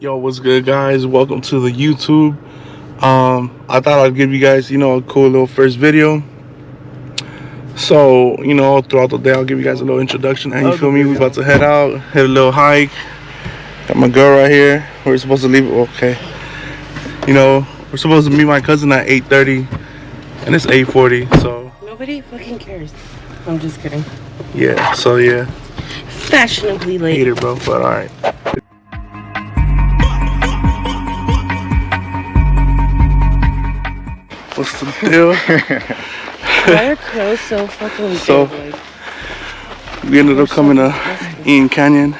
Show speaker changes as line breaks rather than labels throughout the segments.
Yo, what's good, guys? Welcome to the YouTube. I thought I'd give you guys, a cool little first video. So, throughout the day, I'll give you guys a little introduction. And you feel me? We're about to head out, hit a little hike. Got my girl right here. We're supposed to leave. Okay. We're supposed to meet my cousin at 8:30, and it's 8:40. So
nobody fucking cares. I'm just kidding.
Yeah. So yeah.
Fashionably late.
Hate it, bro. But all right. What's the deal?
Why are crows so fucking big?
So we ended up coming to Eaton Canyon.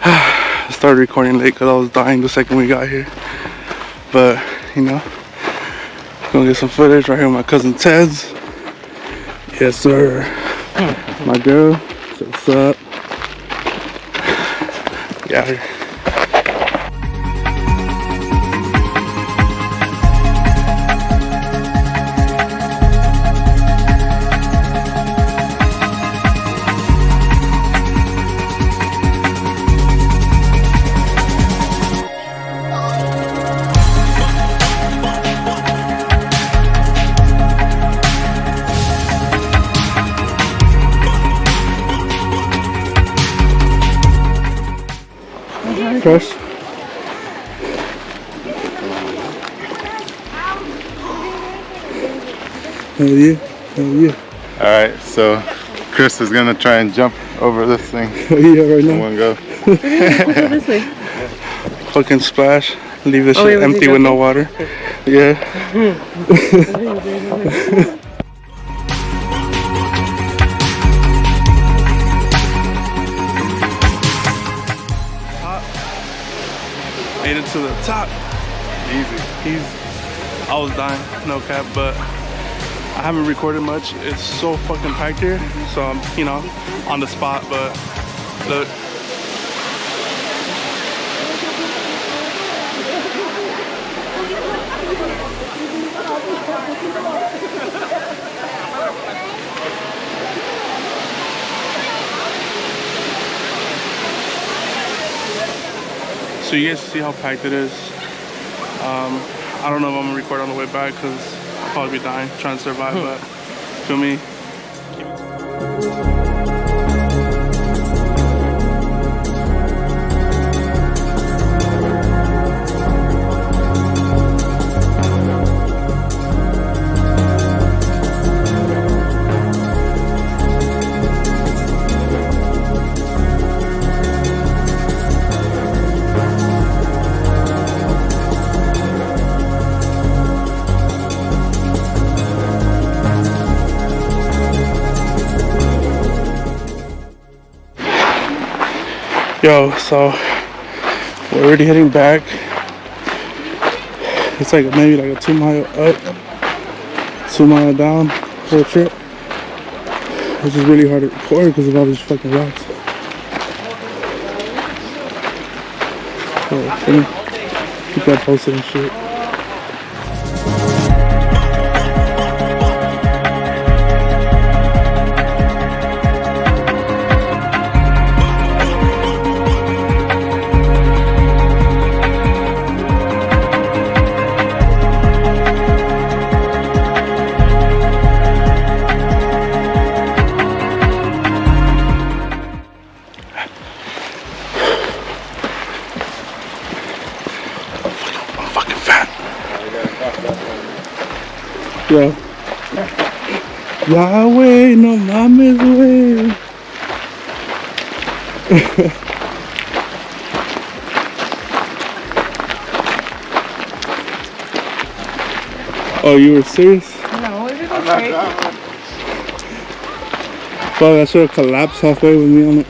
I started recording late because I was dying the second we got here. But gonna get some footage right here with my cousin Ted's. Yes, sir. My girl. What's up? Yeah. Fresh. Hell yeah. Hell yeah.
Alright, so Chris is gonna try and jump over this thing.
Yeah, right now.
In one go.
We'll go this way.
Fucking splash. Leave this shit empty with no water. Yeah. Made it to the top. Easy. I was dying, no cap, but I haven't recorded much. It's so fucking packed here, so I'm, on the spot. But look, so you guys see how packed it is. I don't know if I'm gonna record on the way back because I'll probably be dying trying to survive, but feel me? Yo, so we're already heading back. It's like maybe like a 2 mile up, 2 mile down for a trip. It's just really hard to record because of all these fucking rocks. So, keep that posted and shit. Yeah. Yahweh, no mama's way. Oh, you were serious?
No, is it okay?
Fuck, I should have collapsed halfway with me on it.